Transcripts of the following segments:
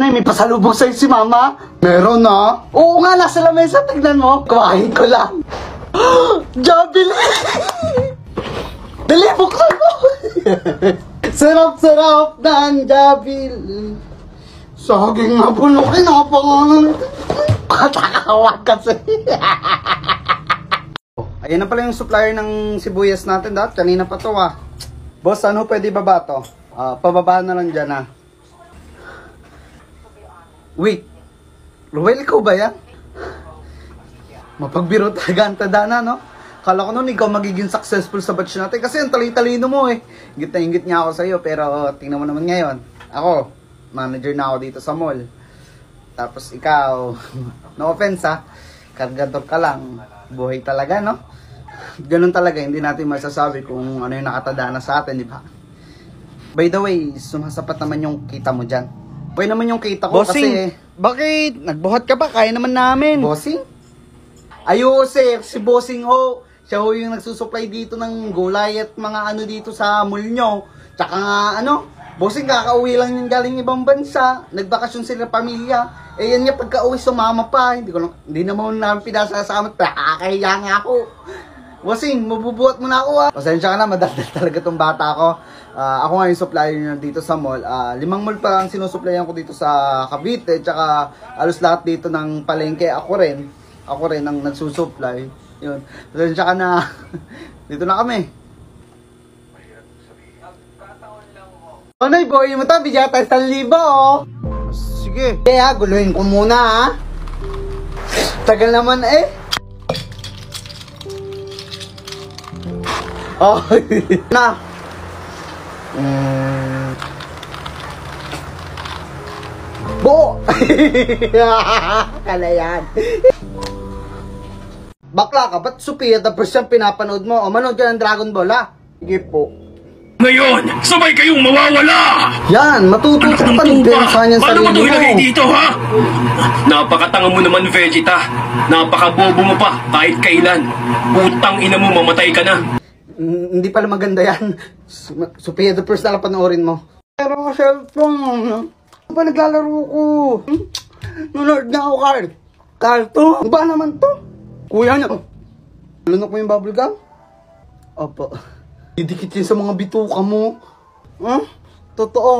Nay, may pasalubong sa'yo si Mama. Meron na. Oo nga, nasa lamesa. Tignan mo. Kumain ko lang. Jabili! Dali, buksan mo! Sarap-sarap ng Jabili. Saging na bulok. Napakanan. Katakawag kasi. Ayan na pala yung supplier ng sibuyas natin. Kanina pa to Boss, ano pwede baba to? Pababa na lang dyan Wait, Ruel, ikaw ba yan? Mapagbiro talaga ang tadana, no? Kala ko noon ikaw magiging successful sa batch natin kasi ang tali-talino mo Ingit na ingit nga ako sa'yo pero tingnan mo naman ngayon. Ako, manager na ako dito sa mall. Tapos ikaw, no offense kargador ka lang. Buhay talaga, no? Ganun talaga, hindi natin masasabi kung ano yung nakatadana sa atin, di ba? By the way, sumasapat naman yung kita mo dyan. Okay naman yung kita ko Bossing, kasi... Bakit? Nagbuhat ka ba? Kaya naman namin. Bossing? Ayo, sir. Si Bossing siya yung nagsusupply dito ng gulay at mga ano dito sa mall nyo. Tsaka nga, Bossing, kakauwi lang yung galing ibang bansa. Nagbakasyon sila pamilya. Yan nga, pagka-uwi sumama pa. Hindi naman namin pinasasama. Kakahiya nga ako. Bossing, mabubuhat mo na ako Pasensya ka na, madaldal talaga tong bata ko. Ako nga yung supplier nyo dito sa mall. 5 mall pa ang sinusupplyan ko dito sa Cavite. Tsaka alos lahat dito ng palengke. Ako rin ang nagsusupply. Yun. Pasensya ka na. Dito na kami. Anoy, boy mo to. Bigyan tayo 1,000 Sige. Kaya, guluhin ko muna Tagal naman na. Buo! Kalayan. Bakla ka, ba't Sophia the first yung pinapanood mo? O manood ka ng Dragon Ball Sige po. Ngayon, sabay kayong mawawala! Yan, matututo pa rin sa kanyang sarili mo. Paano mo ilagay dito, Napakatanga mo naman, Vegeta. Napakabobo mo pa, kahit kailan. Utang ina mo, mamatay ka na. Hindi pala maganda yan. Sophia the first na lang panoorin mo. Pero cellphone, ano ba naglalaro ko? Nunod na ako, Carto? Ano ba naman to? Kuya niya. Lunok mo yung bubble gum? Opo. Didikit yan sa mga bituka mo. Totoo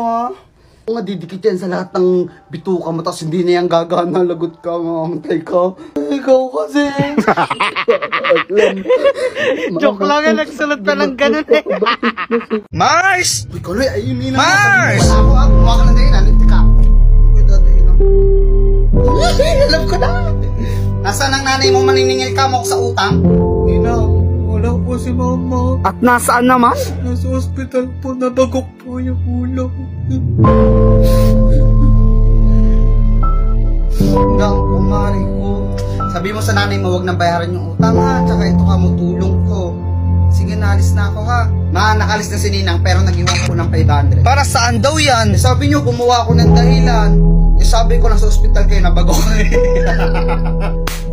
Didikit yan sa lahat ng bituka mo, tapos hindi na yan gagana, lagot ka, mamatay ka. Ikaw kasi. Joke lang nagsulot pa ng ganun Mars! Uy, Kaloy, ayun na. Mars! Wala ako, kuha ka ng dahilan, hindi ka. Uy, dadahilan. Alam ko na. Nasaan ang nanay mo, maniningil ka mo sa utang? Wala po si Mama. At nasaan naman? Nasa ospital po, nabagok po yung ulo. Hanggang kumari ko. Sabi mo sa nanay mo, huwag nang bayaran yung utang tsaka ito tulong ko. Sige, naalis na ako nakalis na si Ninang pero nag-iwan ko ng 500. Para saan daw yan? Sabi nyo, gumawa ako ng dahilan. Sabi ko, nasa ospital kayo, nabagok.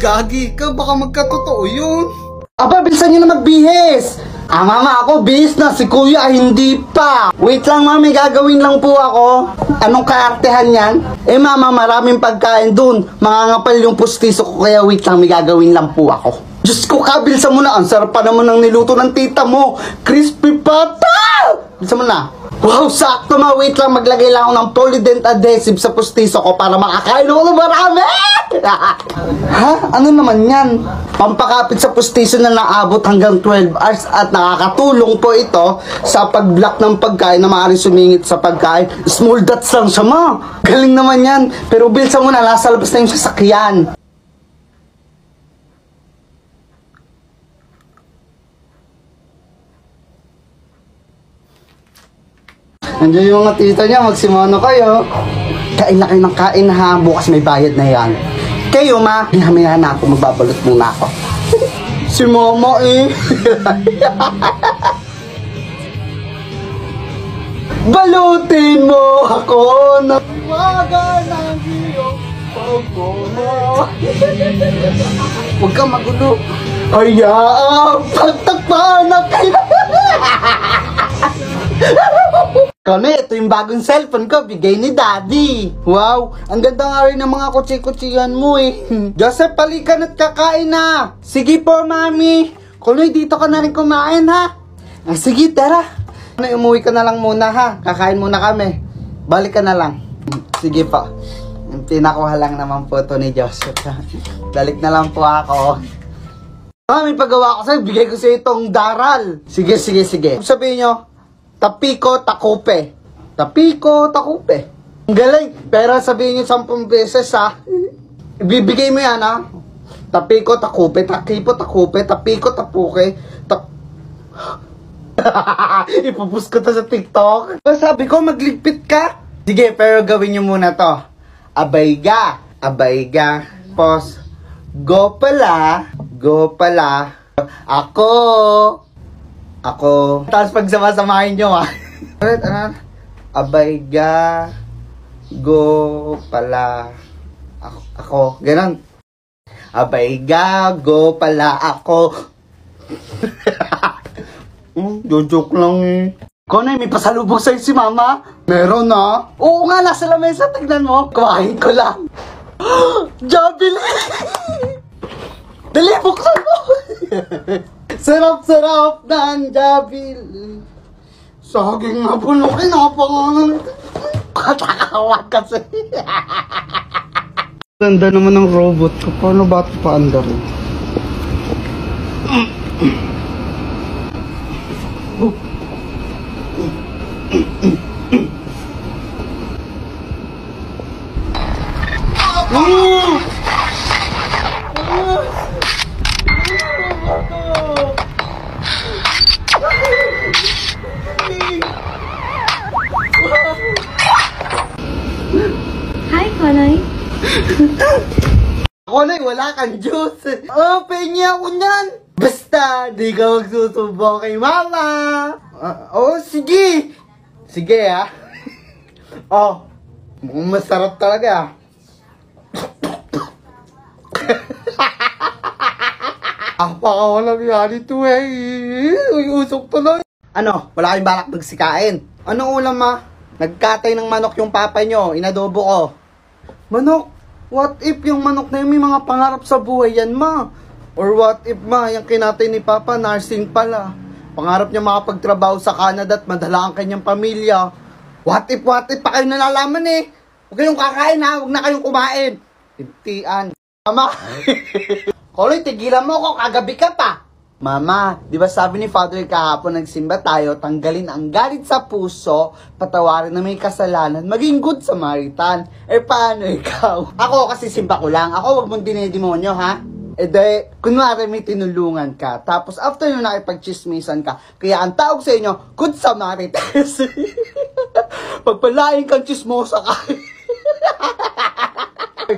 Gagi ka, baka magkatotoo yun. Aba, bilisan nyo na magbihis! Mama, ako bihis na. Si kuya, hindi pa. Wait lang, mami, gagawin lang po ako. Anong kaartehan yan? Mama, maraming pagkain dun. Mangangapal yung pustiso ko, kaya wait lang, may gagawin lang po ako. Diyos ko, kabilsan mo na. Ang sarap pa naman ng niluto ng tita mo. Crispy pata! Bilisan mo na. Wow, sakto wait lang, maglagay lang ako ng polydent adhesive sa pustiso ko para makakain ako ng marami! Ano naman yan? Pampakapit sa pustiso na naabot hanggang 12 hours at nakakatulong po ito sa pag-block ng pagkain na maaaring sumingit sa pagkain. Small dots lang siya, Galing naman yan. Pero bilsan mo na, nasa labas na yung sasakyan. Nandiyan yung mga tita niya, magsimono kayo. Kain na kayo ng kain bukas may bayad na yan. Kayo hinamaya na ako, magbabalot muna ako. Si Mama Balutin mo ako ng waga ng iyong pagmamahal. Huwag kang magulo. Hayaan, pagtakpan na kayo. Kone, ito yung bagong cellphone ko, bigay ni Daddy. Wow, ang ganda nga rin ng mga kutsi-kutsihan mo eh. Joseph, palikan at kakain na. Sige po, Mami. Kone, dito ka na rin kumain ha. Sige, tara. Umuwi ka na lang muna ha. Kakain muna kami. Balik ka na lang. Sige po. Pinakuha lang naman po ito ni Joseph. Balik na lang po ako. May paggawa ko sa'yo, bigay ko sa'yo itong daral. Sige. Sabihin nyo, tapiko, takupe. Tapiko, takupe. Ang galing. Pero sabihin nyo 10 beses ha. Ibibigay mo yan ha. Tapiko, takupe, takipo, takupe, tapiko, tapuke, ipupus ko to sa TikTok. Sabi ko, magligpit ka. Sige, pero gawin nyo muna to. Abayga. Pos. Go pala. Ako. Tapos pagsama-samahin nyo ha. Abayga. Go pala. Ako. Ganon. Abayga. Go pala ako. Joke lang eh. Konay, may pasalubong sa'yo si Mama? Meron na. Oo nga, nasa lamesa. Tignan mo. Kumain ko lang. Jabili! Dali, buksan mo! Sarap ng Jabili. Saging nga po, napakanan. Katakawag kasi. Ganda naman ng robot ko. Paano ba ito paandarin? Hi, Konay. Konay, wala kang juice. Pengi ako niyan. Basta, di ka magsusubo kay Mama. Sige. Sige, ha. Mukhang masarap talaga. Walang yan ito eh. Usok tuloy. Ano, wala kayong balak magsikain? Anong ulam ma? Nagkatay ng manok yung papa nyo, inadobo ko. Manok? What if yung manok na yun may mga pangarap sa buhay yan ma? Or what if ma, yung kinatay ni papa, nursing pala. Pangarap niya makapagtrabaho sa Canada at madala ang kanyang pamilya. What if pa kayo nalalaman eh? Huwag kayong kakain ha, huwag na kayong kumain. Tintian. Mama, Koloy, tigilan mo ako, kagabi ka pa. Mama, di ba sabi ni Father kahapon, nagsimba tayo, tanggalin ang galit sa puso, patawarin na may kasalanan, maging good Samaritan. Paano ikaw? Ako kasi simba ko lang, ako wag mong dinidemonyo ha. Kunwari may tinulungan ka, tapos after nyo nakipag-chismisan ka, kaya ang tawag sa inyo, good Samaritans. Pagpalain kang chismosa ka.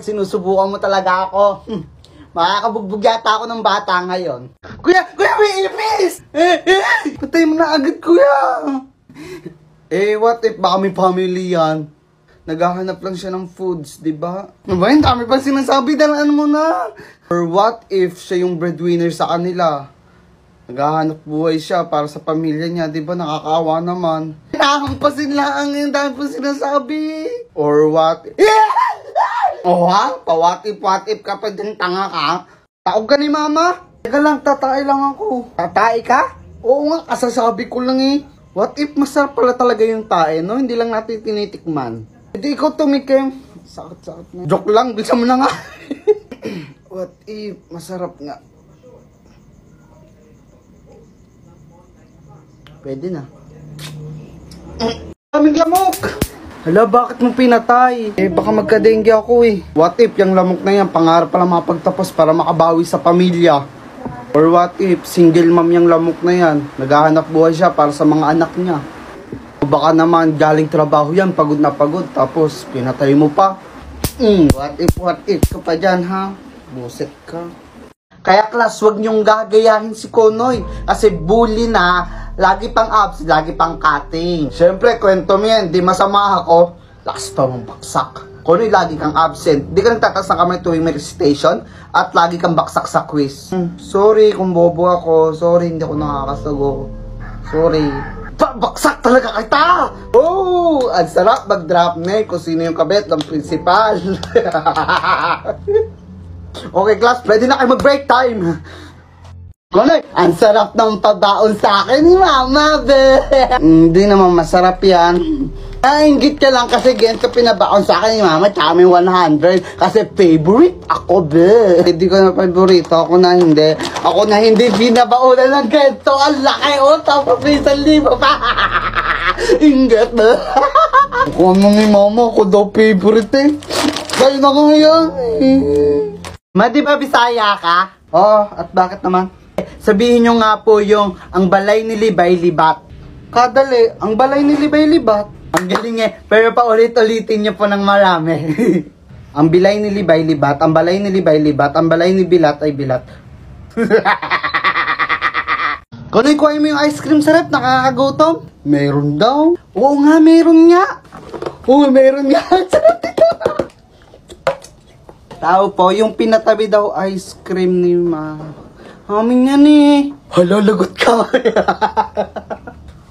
Sinusubukan mo talaga ako. Makakabugbog yata ako ng bata ngayon. Kuya, may ipis! Patay mo na agad, kuya! What if baka may family yan? Naghahanap lang siya ng foods, di ba? Ano ba yun? Dami pa sinasabi, dalaan mo na! Or what if siya yung breadwinner sa kanila? Naghahanap buhay siya para sa pamilya niya, di ba? Nakakaawa naman. Nakampasin lang yung dami pa sinasabi. Or what if... what if ka pa din tanga ka? Taog ka ni Mama? Teka lang, tatay lang ako. Tatay ka? Oo nga, kasasabi ko lang eh. What if masarap pala talaga yung tae, no? Hindi lang natin tinitikman. Hindi ikaw tumikim. Sakit na. Joke lang, bilisan mo na nga. What if masarap nga? Pwede na. Daming lamok! Hala, bakit mo pinatay? Baka magka-dengue ako eh. What if yung lamok na yan, pangarap pala makapagtapos para makabawi sa pamilya? Or what if single mom yung lamok na yan, naghahanap buhay siya para sa mga anak niya? O baka naman galing trabaho yan, pagod na pagod, tapos pinatay mo pa. What if ka pa dyan ha? Buset ka. Kaya class, wag niyong gagayahin si Konoy. Kasi bully na, lagi pang abs, lagi pang cutting. Siyempre, kwento mo yan, di masama ako. Lakas pa mong baksak. Konoy, lagi kang absent. Di ka nagtataas ng kamay tuwing may recitation. At lagi kang baksak sa quiz. Sorry kung bobo ako. Sorry, hindi ako nakakasago. Sorry. Babaksak talaga kita! Oh! Ang sarap mag-drop na kung sino yung kabit ng principal. Okay, class, ready na kayo mag-break time. Kulay, ang sarap ng pabaon sa akin ni Mama, be. Hindi naman masarap yan. Nainggit ka lang kasi ganito pinabaon sa akin ni Mama, tsaka may 100. Kasi favorite ako, be. Hindi ko na favorito, ako na hindi binabaonan ng ganito. Ang laki, tapos may 1,000 pa. Inggit, be. Kung ano ni Mama, ako daw favorite eh. Kayo na ko ngayon. Ma, di ba Bisaya ka? Oo, at bakit naman? Sabihin nyo nga po yung ang balay ni Libay Libat. Kadali, ang balay ni Libay Libat. Ang galing eh, pero pa ulit-ulitin nyo po ng marami. Ang bilay ni Libay Libat, ang balay ni Libay Libat, ang balay ni Bilat ay Bilat. Kung ikuha mo yung ice cream sa rep, nakakagutom? Meron daw. Oo nga, meron nga. Oo, meron nga. Sarap ito. Tao po, yung pinatabi daw ice cream ni Ma. Amin yan eh. Hala, lagot ka.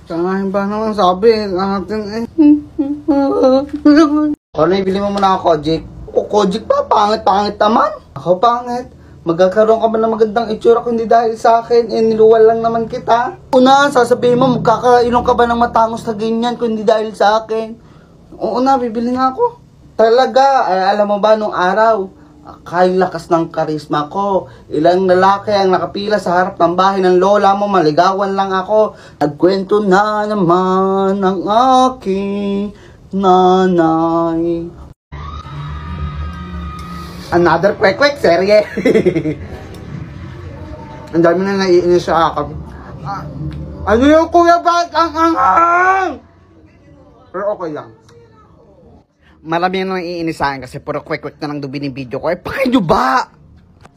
Saan ba naman sabi natin eh. Kung bili mo muna ako, Kojik. Kojik pa, pangit naman. Ako pangit. Magkakaroon ka ba ng magandang itsura kung hindi dahil sa akin, niluwal lang naman kita. Una, sasabihin mo, magkakailong ka ba ng matangos na ganyan kung hindi dahil sa akin. Oo na, bibili nga ako. Talaga, alam mo ba nung araw, kay lakas ng karisma ko. Ilang lalaki ang nakapila sa harap ng bahay ng lola mo, maligawan lang ako. Nagkwento na naman ang aking nanay. Another kwek-kwek serye. Ang dami na naiinis sa akin. Ano yung kuya, bakit ang pero okay lang. Marami na naiinis sa akin kasi puro kwek-kwek na lang doon binibideo ko. Pakay nyo ba?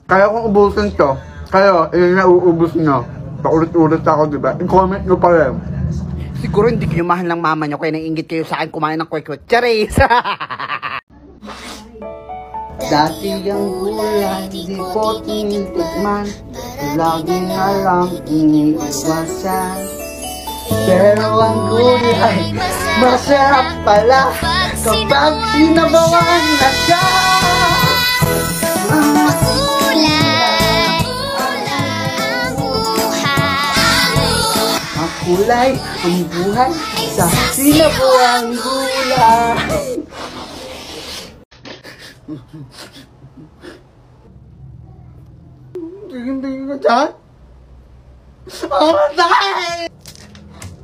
Kaya kung ubusin to, kayo, nauubos nyo. Paulit-ulit ako, diba? I-comment nyo pa rin. Siguro hindi kayo mahal ng mama nyo kaya naiingit kayo sa akin kumain ng kwek-kwek. Charis! Dati yung gulay, di ko tinitigman. Lagi na lang iniiwasan. Pero ang gulay, masarap pala kapag sinabawan na siya. Makulay ang buhay sa sinabuang gulay. Tingin-tingin ka dyan?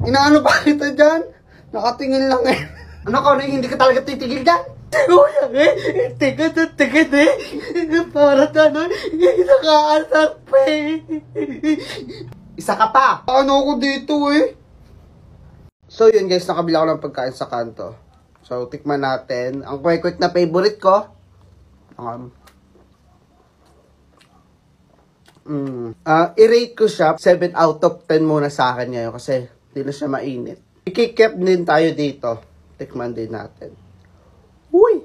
Inaano ba kita dyan? Nakatingin lang eh. Ano ka, hindi ka talaga titigil dyan? Kuya eh, tigit eh. Para ano, nakaasar pa eh. Isa ka pa. Ano ako dito eh? So yun guys, nakabila ko ng pagkain sa kanto. So tikman natin. Ang kwek-kwek na favorite ko. I-rate ko siya 7 out of 10 muna sa akin ngayon kasi hindi na siya mainit. I-keep din tayo dito. Tikman din natin. Uy!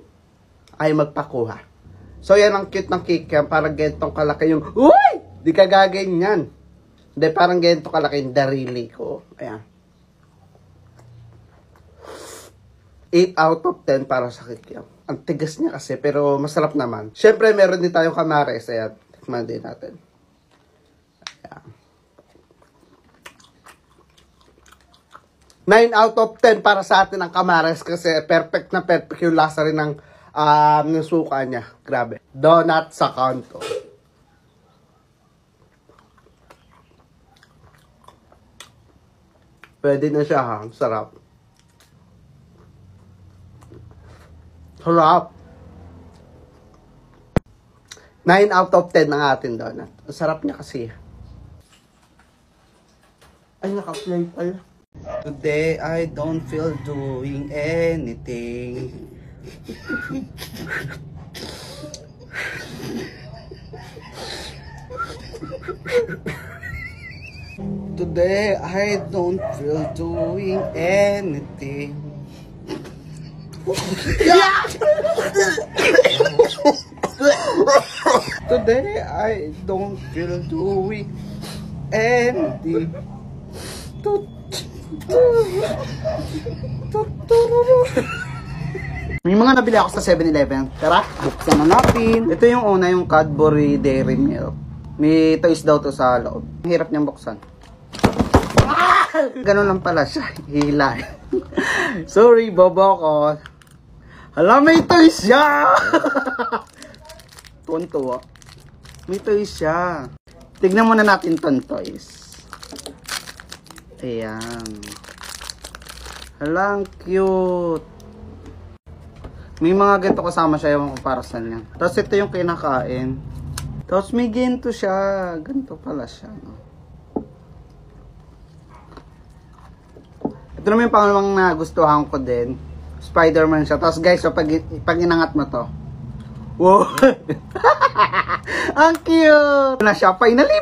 Ay magpakuha. So yan ang cute ng kikiam. Parang gentong kalaki yung uy! Di ka gaganyan. Hindi, parang gentong kalaki yung darili ko. Ayan. 8 out of 10 para sa kikiam. Ang tigas niya kasi pero masarap naman. Siyempre meron din tayong kamares. Ayan. Tikman din natin. 9 out of 10 para sa atin ang kamares kasi perfect na perfect yung lasa rin ng suka niya. Grabe. Donut sa kanto. Pwede na siya ha. Sarap. Sarap. 9 out of 10 ang ating donut. Ang sarap niya kasi. Ay, naka-play pala. Today, I don't feel doing anything. Today, I don't feel doing anything. Today, I don't feel doing anything. May mga nabili ako sa 7-Eleven. Tara, buksan na natin. Ito yung una, yung Cadbury Dairy Milk. May toys daw to sa loob. Ang hirap niyang buksan. Ganun lang pala siya. Hila. Sorry, bobo ko. Hala, may toys siya! Tuwan-tuwa. May toys siya. Tignan muna natin ton toys. Ayan. Hala, ang cute. May mga ganito kasama siya, yung para saan yan. Tapos ito yung kinakain. Tapos may ganito siya. Ganito pala siya. No? Ito naman yung pangalawang nagustuhan ko din. Spider-Man siya. Tapos guys, so pag inangat mo to. Wow! Ang cute! Na siya. Finally!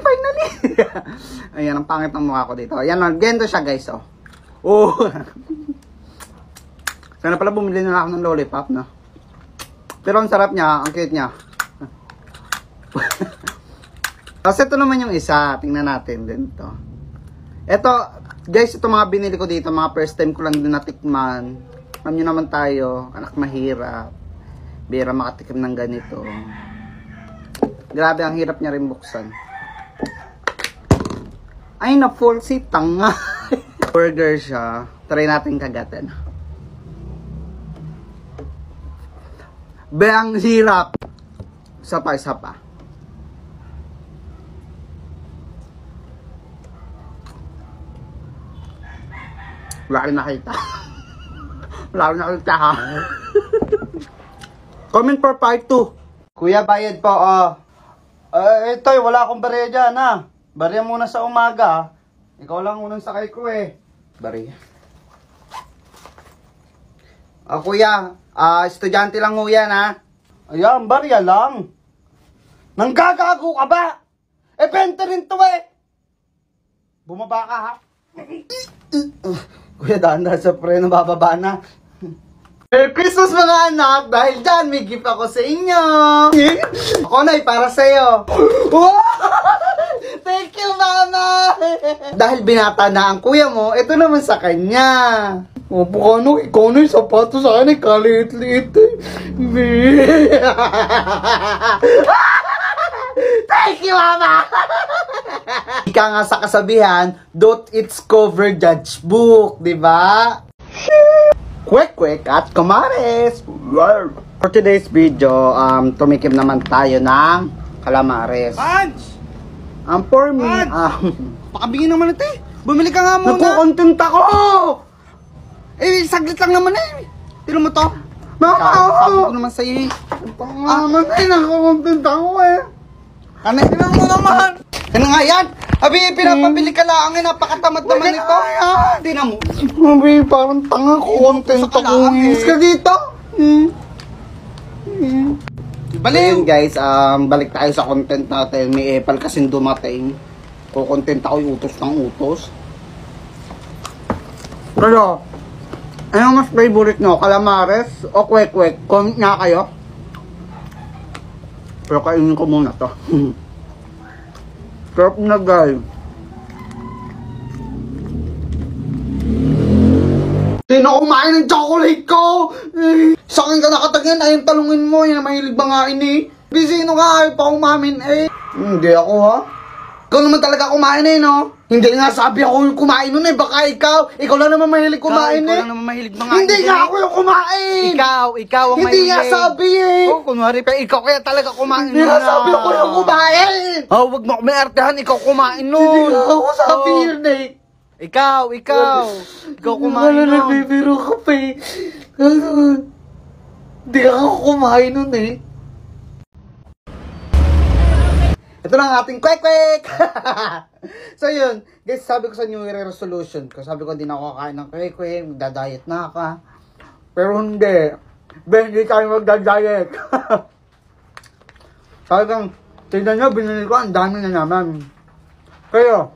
Ayan, ang pangit ng mukha ko dito. Ayan, ganito siya guys. Oh! Sana pala bumili na ako ng lollipop, no? Pero ang sarap niya, ang cute niya. Tapos ito naman yung isa. Tingnan natin din to. Ito, guys, ito mga binili ko dito. Mga first time ko lang din natikman. Alam nyo naman tayo, anak mahirap. Bira makatikim ng ganito. Grabe, ang hirap niya rin buksan. Ay, na-full si tanga. Burger siya. Try natin kagatin. Be, ang hirap. Isa pa. Wala rin nakita. Ha. Comment for part 2. Kuya, bayad po. Ito, wala akong bariya dyan, ha. Bariya muna sa umaga. Ikaw lang unang sakay ko, eh. Bariya. Kuya, estudyante lang ho yan, ha? Ayan, barya lang. Nanggagago ka ba? Benta rin to, eh. Bumaba ka, ha? Kuya, dahan-dahan sa preno, bababa na. Merry Christmas, mga anak! Dahil dyan, may gift ako sa inyo. Ako na, para sa'yo. Thank you, mama! Dahil binata na ang kuya mo, ito naman sa kanya. Opo, ikaw na yung sapatos sa akin, kaliit-liit eh. Thank you, mama! Ika nga sa kasabihan, don't it's cover judge book, di ba? Kwek at kamares! For today's video, tumikim naman tayo ng kalamares. For me, Pakabigyan naman ito eh. Bumili ka nga muna. nagkukontent ako! Saglit lang naman eh. Tino mo to? Sabi ko naman sa'yo eh. Naman eh, nakakontent ako eh. Tinan mo naman! Ano nga yan? Abi, pinapabili ka lang eh. Napakatamad naman ito. Tinan mo. Abi, parang tanga ko. Content ako eh. Miss ka dito. Ayun guys, balik tayo sa content natin. May epal kasing dumating. Kukontent ako yung utos ng utos. Pero, ano mas favorite nyo? Calamares o kwek-kwek? Comment nga kayo. Pero kainin ko muna to. Sarap na guys. Sino kumain ng chocolate ko? Sa akin ka nakatagyan, ayun talungin mo. Yan ang mahilig ba nga ini? Sino ka? Ayaw pa kumamin eh. Hindi ako ha. Ikaw naman talaga kumain eh, no? Hindi nga sabi ako yung kumain nun eh. Baka ikaw. Ikaw lang naman mahilig kumain eh. Ikaw lang naman mahilig mga Hindi nga ako yung kumain. Ikaw ang Hindi nga sabi eh. Oh, kunwari pa ikaw kaya talaga kumain Hindi nga sabi ako yung kumain. Oh, wag mo may artehan, ikaw kumain Hindi nun. nga ako sabi Oh. yun eh. Ikaw kumain nun. Nagbibiro ka pa eh. Hindi nga ako kumain nun eh. Ito lang ating kwek-kwek! So yun, guys, sabi ko sa New Year resolution ko, sabi ko hindi na ako kakain ng kwek-kwek, magda-diet na ako. Pero hindi. Hindi tayo magda-diet. Sabi kang, tignan nyo, binili ko, ang dami na naman. Kaya,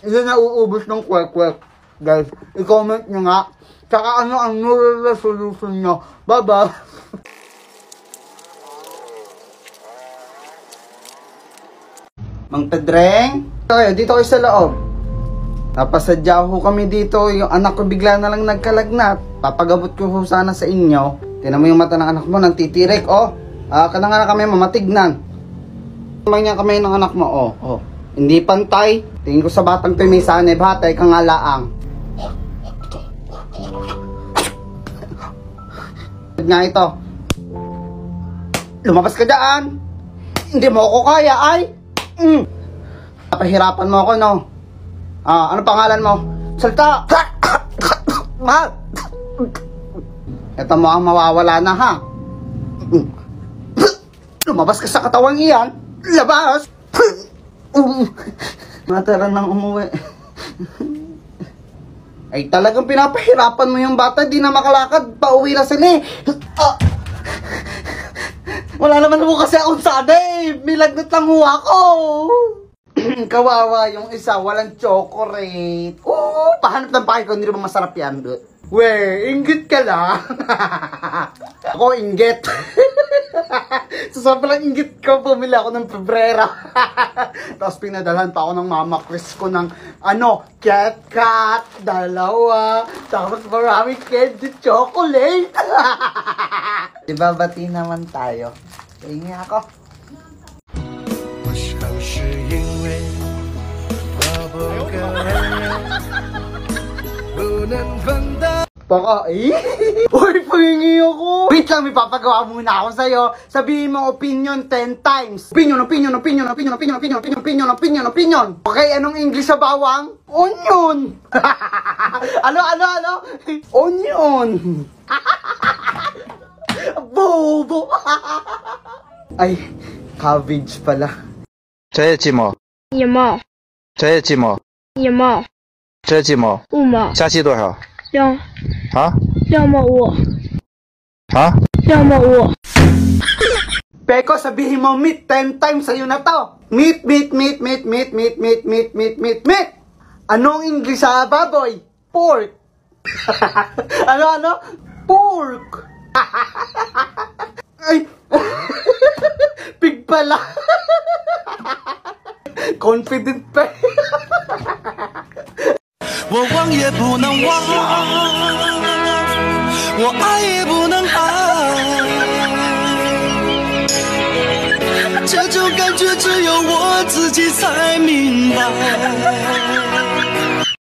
hindi na uubos ng kwek-kwek. Guys, i-comment nyo nga. Tsaka ano ang New Year resolution nyo. Bye-bye! Mang Pedreng. Okay, dito kayo sa loob. Napasadya ho kami dito, yung anak ko bigla na lang nagkalagnat. Papagabot ko ho sana sa inyo. Tinan mo yung mata ng anak mo, nagtitirik, oh. Kanang nga na kami mamatignan. Mangyan kami ng anak mo, oh. Hindi pantay. Tingin ko sa batang to may sanib, hatay kang alaang. Nga ito. Lumabas ka dyan. Hindi mo ako kaya, ay. Napahirapan mo ako, no? Ano pangalan mo? Salta! Ito mo ang mawawala na, ha? Lumabas ka sa katawang iyan. Labas! Matara nang umuwi. Ay talagang pinapahirapan mo yung bata. Di na makalakad. Pauwi na sila, eh. Wala naman mo kasi akong sana, eh. Milagnat lang ho ako. Kawawa yung isa, walang chocolate. Oo, pahanap ng pahay ko, hindi naman masarap yan. We, inggit ka lang. Ako, inggit. So, sobrang inggit ko, bumili ako ng Pebrera. Tapos pinadalhan pa ako ng mama Chris ko ng, Cat, dalawa. Tapos maraming candy chocolate. Diba, bati naman tayo. Tingin ako. Baka, Uy, pahingi ako. Wait lang, may papagawa muna ako sa'yo. Sabihin mo opinion 10 times. Opinion. Okay, anong English sa bawang? Onion. Ano? Onion. Bobo. Ay, cabbage pala. 这些鸡毛，一毛，这些鸡毛，一毛，这些鸡毛， 5毛，加鸡多少？ 2毛5， 2毛5。 Peko, sabihin mo meat 10 times sa'yo na to. Meat. Anong English sa baboy? Pork. Ano? Pork. Ay. Pig pala. Confident pa. 我忘也不能忘，我爱也不能爱，这种感觉只有我自己才明白。